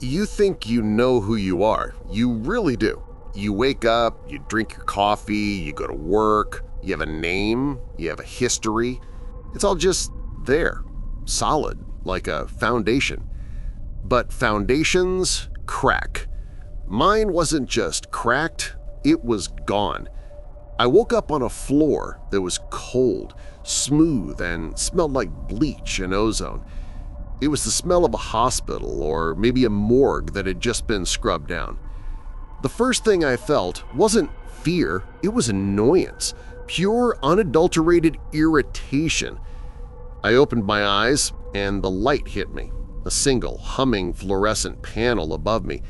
You think you know who you are. You really do. You wake up, you drink your coffee, you go to work, you have a name, you have a history. It's all just there, solid, like a foundation. But foundations crack. Mine wasn't just cracked, it was gone. I woke up on a floor that was cold, smooth, and smelled like bleach and ozone. It was the smell of a hospital or maybe a morgue that had just been scrubbed down. The first thing I felt wasn't fear, it was annoyance, pure unadulterated irritation. I opened my eyes and the light hit me, a single, humming fluorescent panel above me.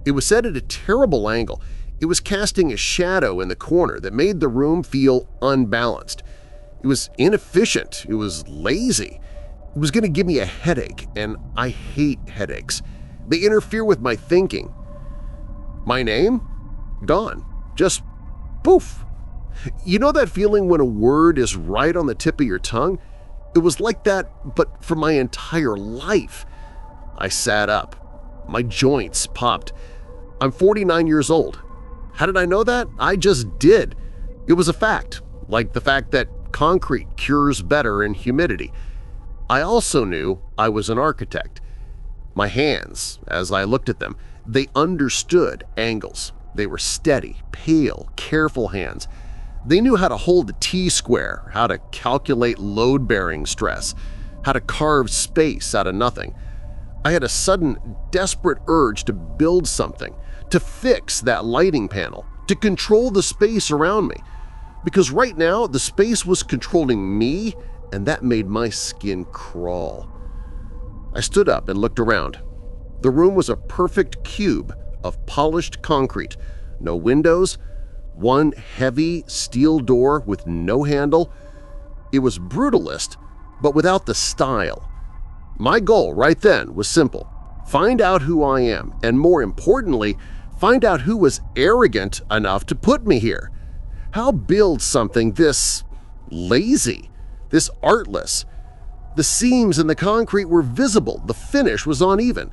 It was set at a terrible angle. It was casting a shadow in the corner that made the room feel unbalanced. It was inefficient. It was lazy. It was going to give me a headache, and I hate headaches. They interfere with my thinking. My name? Gone. Just poof. You know that feeling when a word is right on the tip of your tongue? It was like that, but for my entire life. I sat up. My joints popped. I'm 49 years old. How did I know that? I just did. It was a fact, like the fact that concrete cures better in humidity. I also knew I was an architect. My hands, as I looked at them, they understood angles. They were steady, pale, careful hands. They knew how to hold a T-square, how to calculate load-bearing stress, how to carve space out of nothing. I had a sudden, desperate urge to build something, to fix that lighting panel, to control the space around me. Because right now, the space was controlling me, and that made my skin crawl. I stood up and looked around. The room was a perfect cube of polished concrete, no windows, one heavy steel door with no handle. It was brutalist, but without the style. My goal right then was simple: find out who I am, and more importantly, find out who was arrogant enough to put me here. How build something this lazy, this artless? The seams in the concrete were visible, the finish was uneven.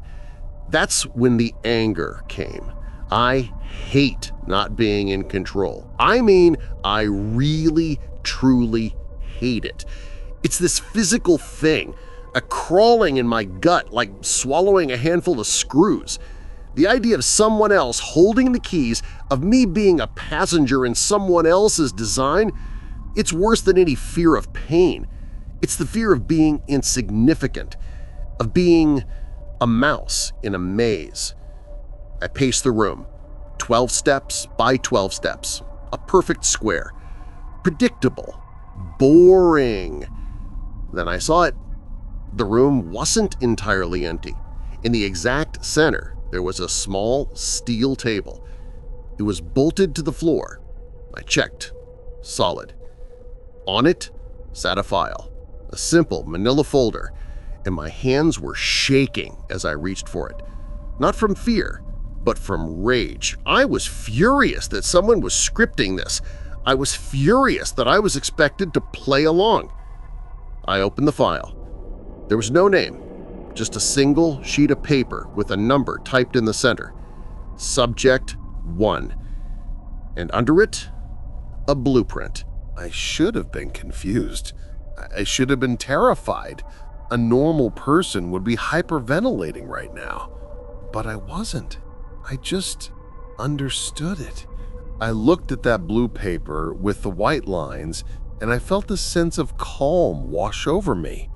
That's when the anger came. I hate not being in control. I mean, I really, truly hate it. It's this physical thing, a crawling in my gut like swallowing a handful of screws. The idea of someone else holding the keys, of me being a passenger in someone else's design, it's worse than any fear of pain. It's the fear of being insignificant, of being a mouse in a maze. I paced the room, 12 steps by 12 steps, a perfect square. Predictable, boring. Then I saw it. The room wasn't entirely empty. In the exact center, there was a small steel table. It was bolted to the floor. I checked. Solid. On it sat a file, a simple manila folder, and my hands were shaking as I reached for it. Not from fear, but from rage. I was furious that someone was scripting this. I was furious that I was expected to play along. I opened the file. There was no name, just a single sheet of paper with a number typed in the center. Subject 1. And under it, a blueprint. I should have been confused. I should have been terrified. A normal person would be hyperventilating right now. But I wasn't. I just understood it. I looked at that blue paper with the white lines, and I felt a sense of calm wash over me.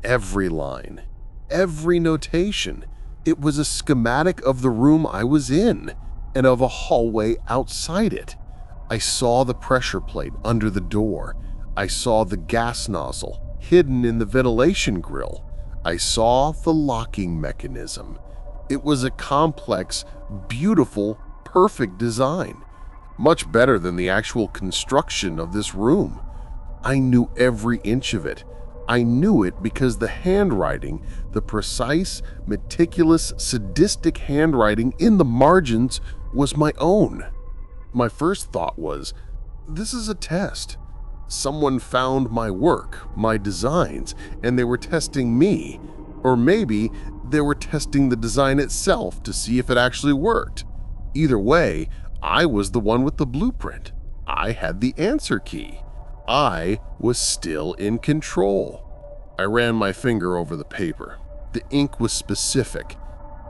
Every line, every notation. It was a schematic of the room I was in and of a hallway outside it. I saw the pressure plate under the door. I saw the gas nozzle hidden in the ventilation grill. I saw the locking mechanism. It was a complex, beautiful, perfect design, much better than the actual construction of this room. I knew every inch of it. I knew it because the handwriting, the precise, meticulous, sadistic handwriting in the margins was my own. My first thought was, this is a test. Someone found my work, my designs, and they were testing me. Or maybe they were testing the design itself to see if it actually worked. Either way, I was the one with the blueprint. I had the answer key. I was still in control. I ran my finger over the paper. The ink was specific.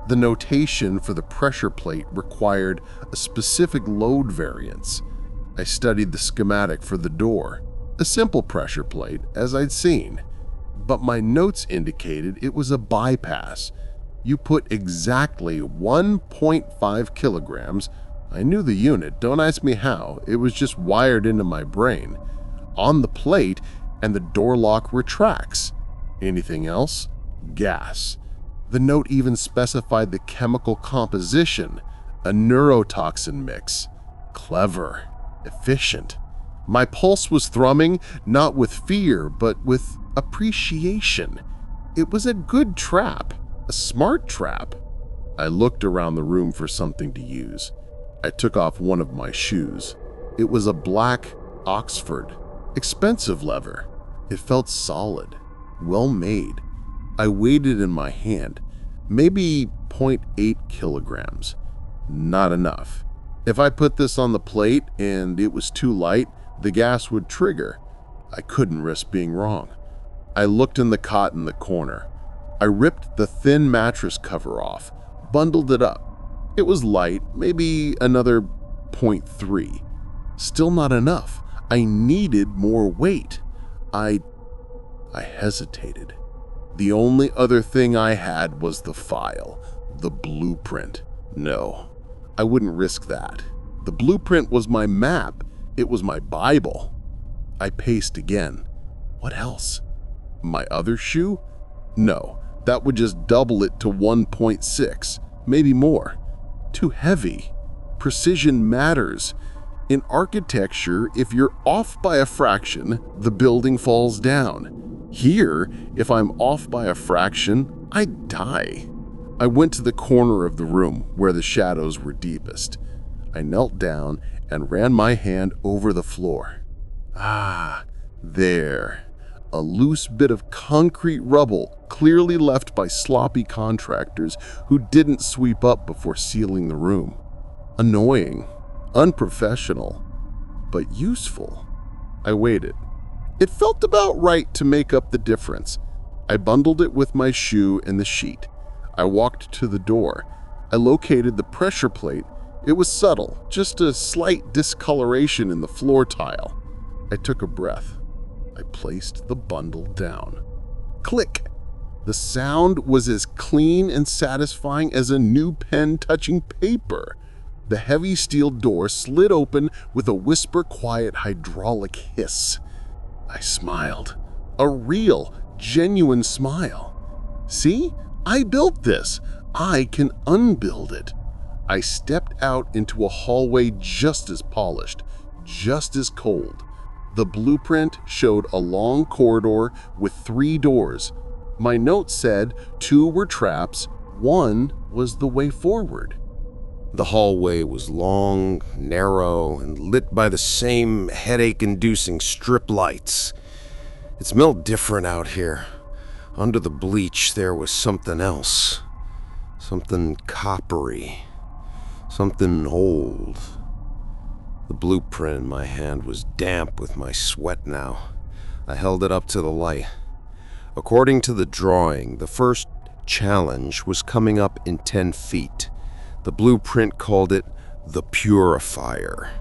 The notation for the pressure plate required a specific load variance. I studied the schematic for the door, a simple pressure plate, as I'd seen. But my notes indicated it was a bypass. You put exactly 1.5 kilograms, I knew the unit, don't ask me how, it was just wired into my brain, on the plate, and the door lock retracts. Anything else? Gas. The note even specified the chemical composition, a neurotoxin mix. Clever. Efficient. My pulse was thrumming, not with fear, but with appreciation. It was a good trap, a smart trap. I looked around the room for something to use. I took off one of my shoes. It was a black Oxford, expensive leather. It felt solid, well made. I weighed it in my hand, maybe 0.8 kilograms. Not enough. If I put this on the plate and it was too light, the gas would trigger. I couldn't risk being wrong. I looked in the cot in the corner. I ripped the thin mattress cover off, bundled it up. It was light, maybe another 0.3. Still not enough. I needed more weight. I hesitated. The only other thing I had was the file, the blueprint. No, I wouldn't risk that. The blueprint was my map. It was my Bible. I paced again. What else? My other shoe? No, that would just double it to 1.6, maybe more. Too heavy. Precision matters. In architecture, if you're off by a fraction, the building falls down. Here, if I'm off by a fraction, I die. I went to the corner of the room where the shadows were deepest. I knelt down and ran my hand over the floor. Ah, there. A loose bit of concrete rubble clearly left by sloppy contractors who didn't sweep up before sealing the room. Annoying, unprofessional, but useful. I waited. It felt about right to make up the difference. I bundled it with my shoe and the sheet. I walked to the door. I located the pressure plate. It was subtle, just a slight discoloration in the floor tile. I took a breath. I placed the bundle down. Click! The sound was as clean and satisfying as a new pen touching paper. The heavy steel door slid open with a whisper-quiet hydraulic hiss. I smiled. A real, genuine smile. See? I built this. I can unbuild it. I stepped out into a hallway just as polished, just as cold. The blueprint showed a long corridor with 3 doors. My note said 2 were traps, 1 was the way forward. The hallway was long, narrow, and lit by the same headache-inducing strip lights. It smelled different out here. Under the bleach, there was something else. Something coppery. Something old. The blueprint in my hand was damp with my sweat now. I held it up to the light. According to the drawing, the first challenge was coming up in 10 feet. The blueprint called it the Purifier.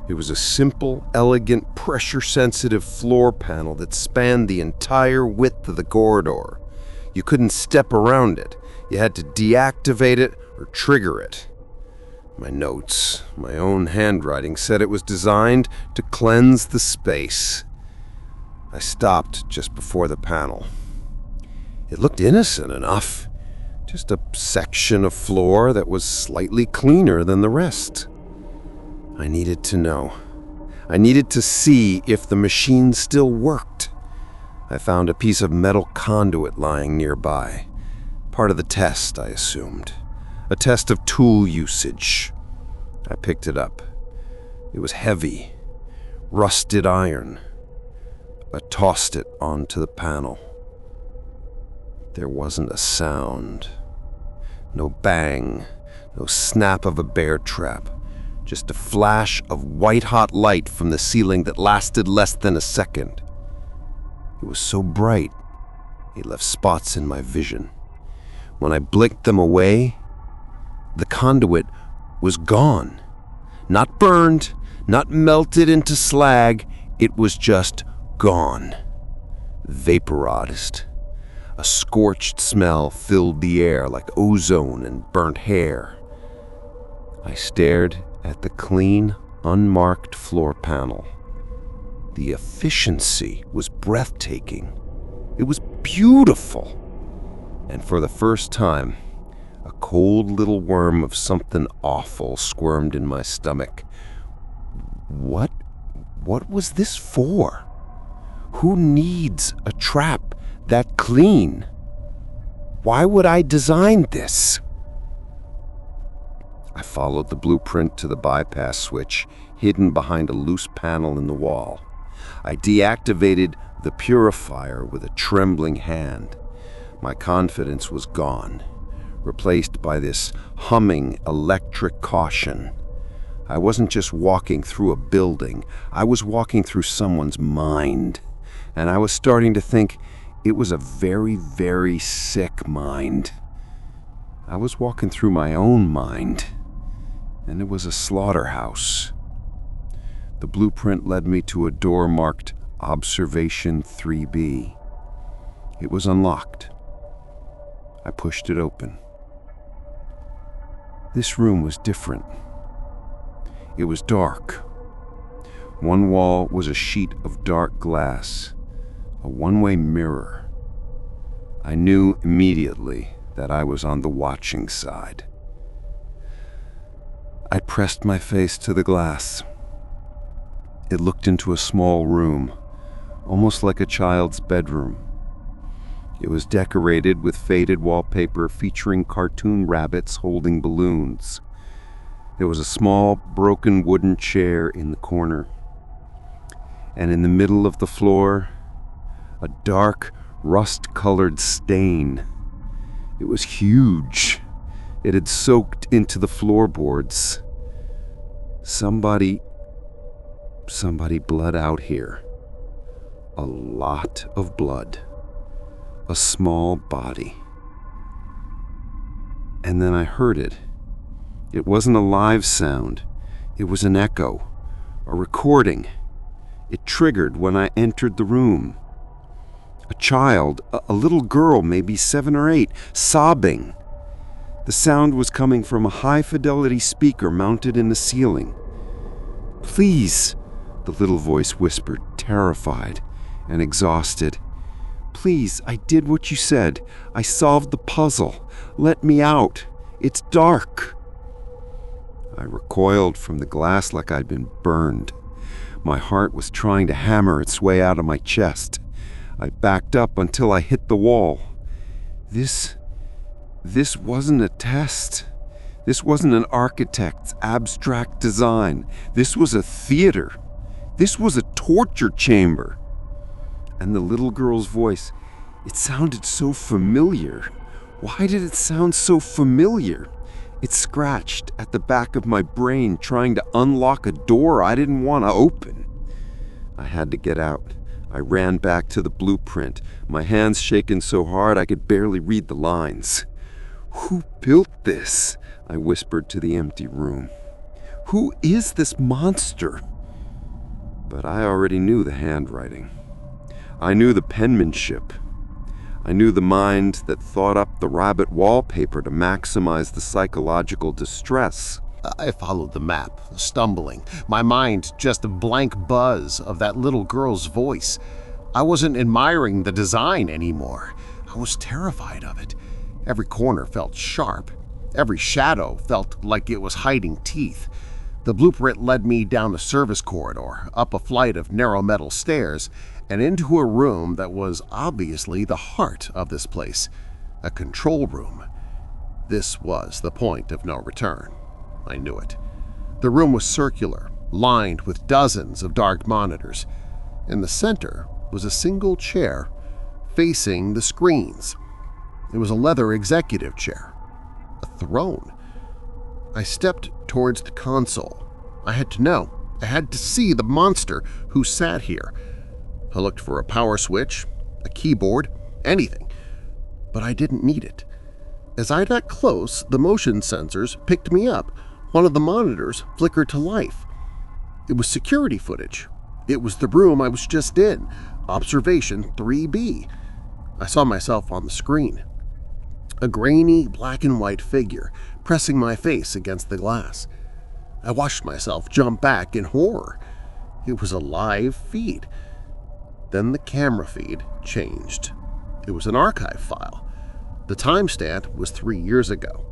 It was a simple, elegant, pressure-sensitive floor panel that spanned the entire width of the corridor. You couldn't step around it. You had to deactivate it or trigger it. My notes, my own handwriting, said it was designed to cleanse the space. I stopped just before the panel. It looked innocent enough. Just a section of floor that was slightly cleaner than the rest. I needed to know. I needed to see if the machine still worked. I found a piece of metal conduit lying nearby. Part of the test, I assumed. A test of tool usage. I picked it up. It was heavy, rusted iron. I tossed it onto the panel. There wasn't a sound. No bang, no snap of a bear trap. Just a flash of white-hot light from the ceiling that lasted less than a second. It was so bright, it left spots in my vision. When I blinked them away, the conduit was gone. Not burned, not melted into slag, it was just gone. Vaporized. A scorched smell filled the air like ozone and burnt hair. I stared at the clean, unmarked floor panel. The efficiency was breathtaking. It was beautiful. And for the first time, a cold little worm of something awful squirmed in my stomach. What was this for? Who needs a trap that clean? Why would I design this? I followed the blueprint to the bypass switch, hidden behind a loose panel in the wall. I deactivated the purifier with a trembling hand. My confidence was gone, replaced by this humming electric caution. I wasn't just walking through a building, I was walking through someone's mind. And I was starting to think it was a very, very sick mind. I was walking through my own mind, and it was a slaughterhouse. The blueprint led me to a door marked Observation 3B. It was unlocked. I pushed it open. This room was different. It was dark. One wall was a sheet of dark glass, a one-way mirror. I knew immediately that I was on the watching side. I pressed my face to the glass. It looked into a small room, almost like a child's bedroom. It was decorated with faded wallpaper featuring cartoon rabbits holding balloons. There was a small, broken wooden chair in the corner. And in the middle of the floor, a dark, rust-colored stain. It was huge. It had soaked into the floorboards. Somebody bled out here. A lot of blood. A small body. And then I heard it. It wasn't a live sound. It was an echo, a recording. It triggered when I entered the room. A child, a little girl, maybe 7 or 8, sobbing. The sound was coming from a high-fidelity speaker mounted in the ceiling. "Please," the little voice whispered, terrified and exhausted. "Please, I did what you said. I solved the puzzle. Let me out. It's dark." I recoiled from the glass like I'd been burned. My heart was trying to hammer its way out of my chest. I backed up until I hit the wall. This wasn't a test. This wasn't an architect's abstract design. This was a theater. This was a torture chamber. And the little girl's voice, it sounded so familiar. Why did it sound so familiar? It scratched at the back of my brain, trying to unlock a door I didn't want to open. I had to get out. I ran back to the blueprint, my hands shaking so hard I could barely read the lines. "Who built this?" I whispered to the empty room. "Who is this monster?" But I already knew the handwriting. I knew the penmanship. I knew the mind that thought up the rabbit wallpaper to maximize the psychological distress. I followed the map, stumbling, my mind just a blank buzz of that little girl's voice. I wasn't admiring the design anymore. I was terrified of it. Every corner felt sharp. Every shadow felt like it was hiding teeth. The blueprint led me down a service corridor, up a flight of narrow metal stairs, and into a room that was obviously the heart of this place, a control room. This was the point of no return. I knew it. The room was circular, lined with dozens of dark monitors. In the center was a single chair, facing the screens. It was a leather executive chair. A throne. I stepped towards the console. I had to know. I had to see the monster who sat here. I looked for a power switch, a keyboard, anything. But I didn't need it. As I got close, the motion sensors picked me up. One of the monitors flickered to life. It was security footage. It was the room I was just in, Observation 3B. I saw myself on the screen. A grainy black and white figure pressing my face against the glass. I watched myself jump back in horror. It was a live feed. Then the camera feed changed. It was an archive file. The timestamp was 3 years ago.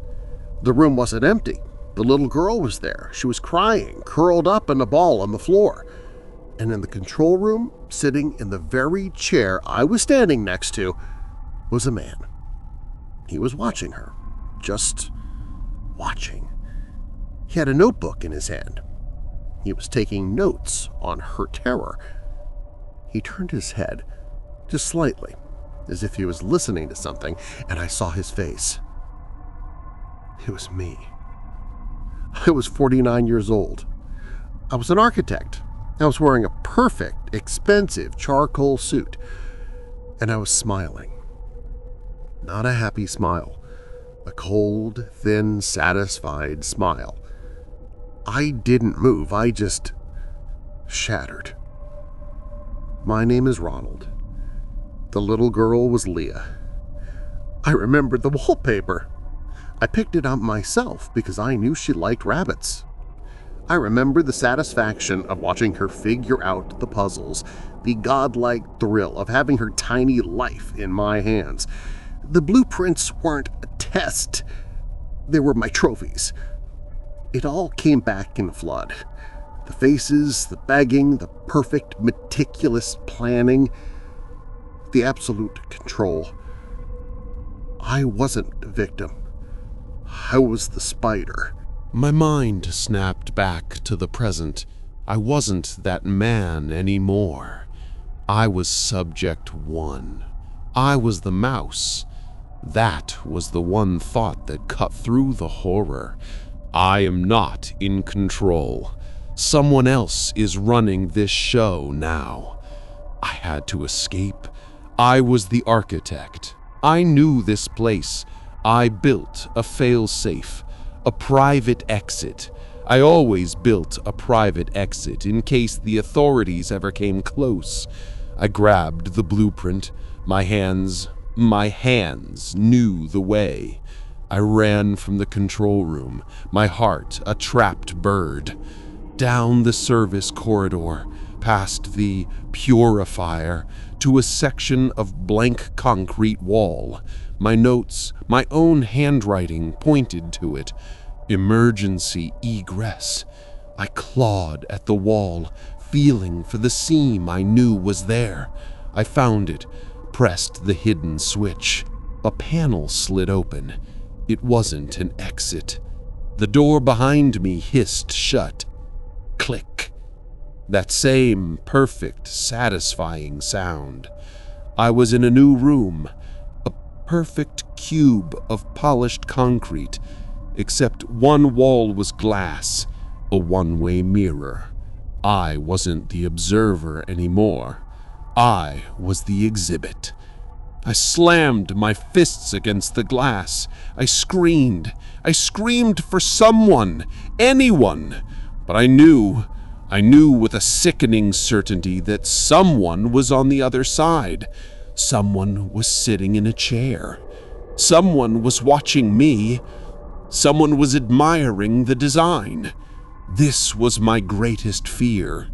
The room wasn't empty. The little girl was there. She was crying, curled up in a ball on the floor. And in the control room, sitting in the very chair I was standing next to, was a man. He was watching her. Just watching. He had a notebook in his hand. He was taking notes on her terror. He turned his head, just slightly, as if he was listening to something, and I saw his face. It was me. I was 49 years old. I was an architect. I was wearing a perfect, expensive charcoal suit, and I was smiling. Not a happy smile. A cold, thin, satisfied smile. I didn't move. I just shattered. My name is Ronald. The little girl was Leah. I remembered the wallpaper. I picked it out myself because I knew she liked rabbits. I remember the satisfaction of watching her figure out the puzzles, the godlike thrill of having her tiny life in my hands. The blueprints weren't a test. They were my trophies. It all came back in a flood. The faces, the begging, the perfect, meticulous planning, the absolute control. I wasn't the victim. I was the spider. My mind snapped back to the present. I wasn't that man anymore. I was subject one. I was the mouse. That was the one thought that cut through the horror. I am not in control. Someone else is running this show now. I had to escape. I was the architect. I knew this place. I built a fail-safe, a private exit. I always built a private exit in case the authorities ever came close. I grabbed the blueprint. My hands knew the way. I ran from the control room, my heart a trapped bird. Down the service corridor, past the purifier, to a section of blank concrete wall. My notes, my own handwriting pointed to it. Emergency egress. I clawed at the wall, feeling for the seam I knew was there. I found it, pressed the hidden switch. A panel slid open. It wasn't an exit. The door behind me hissed shut. Click. That same perfect, satisfying sound. I was in a new room, a perfect cube of polished concrete, except one wall was glass, a one-way mirror. I wasn't the observer anymore. I was the exhibit. I slammed my fists against the glass. I screamed. I screamed for someone, anyone. But I knew with a sickening certainty that someone was on the other side. Someone was sitting in a chair. Someone was watching me. Someone was admiring the design. This was my greatest fear.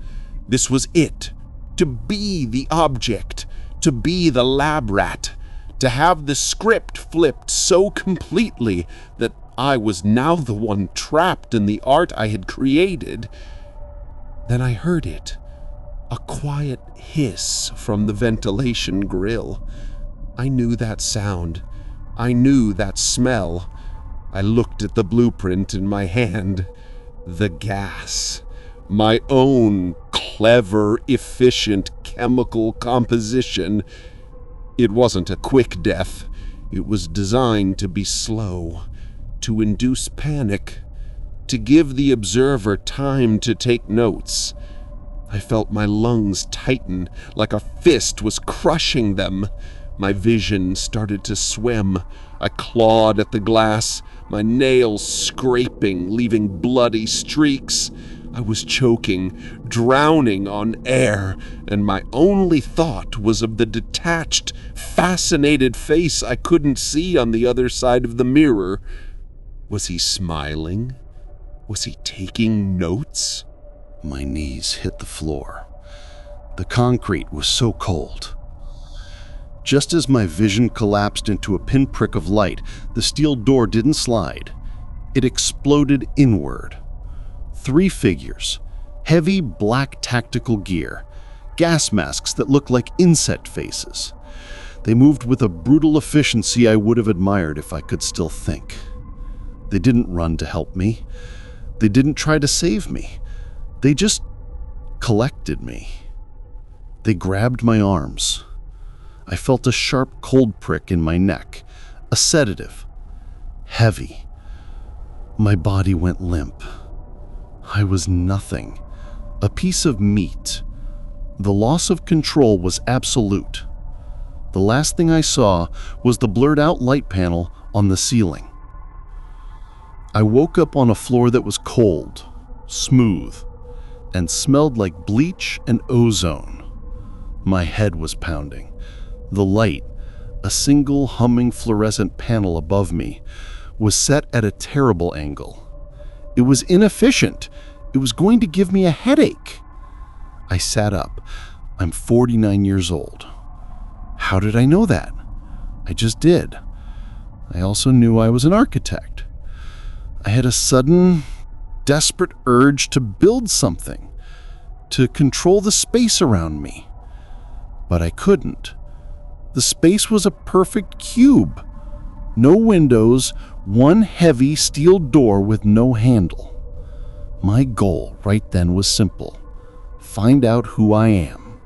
This was it. To be the object. To be the lab rat. To have the script flipped so completely that I was now the one trapped in the art I had created. Then I heard it. A quiet hiss from the ventilation grill. I knew that sound. I knew that smell. I looked at the blueprint in my hand. The gas. My own clever, efficient chemical composition. It wasn't a quick death. It was designed to be slow, to induce panic, to give the observer time to take notes. I felt my lungs tighten like a fist was crushing them. My vision started to swim. I clawed at the glass, my nails scraping, leaving bloody streaks. I was choking, drowning on air, and my only thought was of the detached, fascinated face I couldn't see on the other side of the mirror. Was he smiling? Was he taking notes? My knees hit the floor. The concrete was so cold. Just as my vision collapsed into a pinprick of light, the steel door didn't slide. It exploded inward. 3 figures, heavy black tactical gear, gas masks that looked like insect faces. They moved with a brutal efficiency I would have admired if I could still think. They didn't run to help me. They didn't try to save me. They just collected me. They grabbed my arms. I felt a sharp cold prick in my neck, a sedative, heavy. My body went limp. I was nothing, a piece of meat. The loss of control was absolute. The last thing I saw was the blurred-out light panel on the ceiling. I woke up on a floor that was cold, smooth, and smelled like bleach and ozone. My head was pounding. The light, a single humming fluorescent panel above me, was set at a terrible angle. It was inefficient. It was going to give me a headache. I sat up. I'm 49 years old. How did I know that? I just did. I also knew I was an architect. I had a sudden, desperate urge to build something, to control the space around me. But I couldn't. The space was a perfect cube. No windows, one heavy steel door with no handle. My goal right then was simple: find out who I am.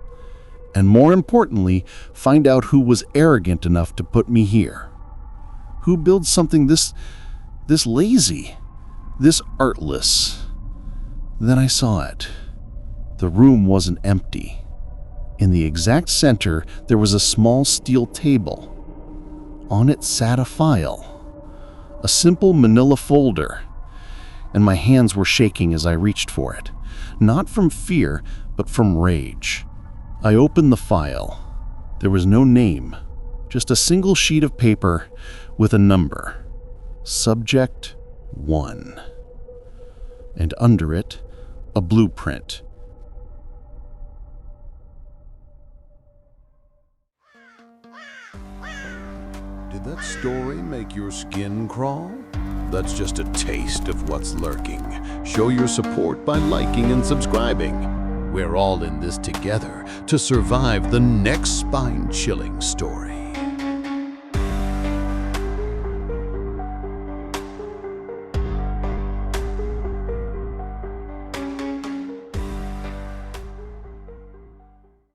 And more importantly, find out who was arrogant enough to put me here. Who builds something this lazy, this artless? Then I saw it. The room wasn't empty. In the exact center, there was a small steel table. On it sat a file, a simple manila folder, and my hands were shaking as I reached for it, not from fear, but from rage. I opened the file. There was no name, just a single sheet of paper with a number, Subject 1, and under it, a blueprint. Did that story make your skin crawl? That's just a taste of what's lurking. Show your support by liking and subscribing. We're all in this together to survive the next spine-chilling story.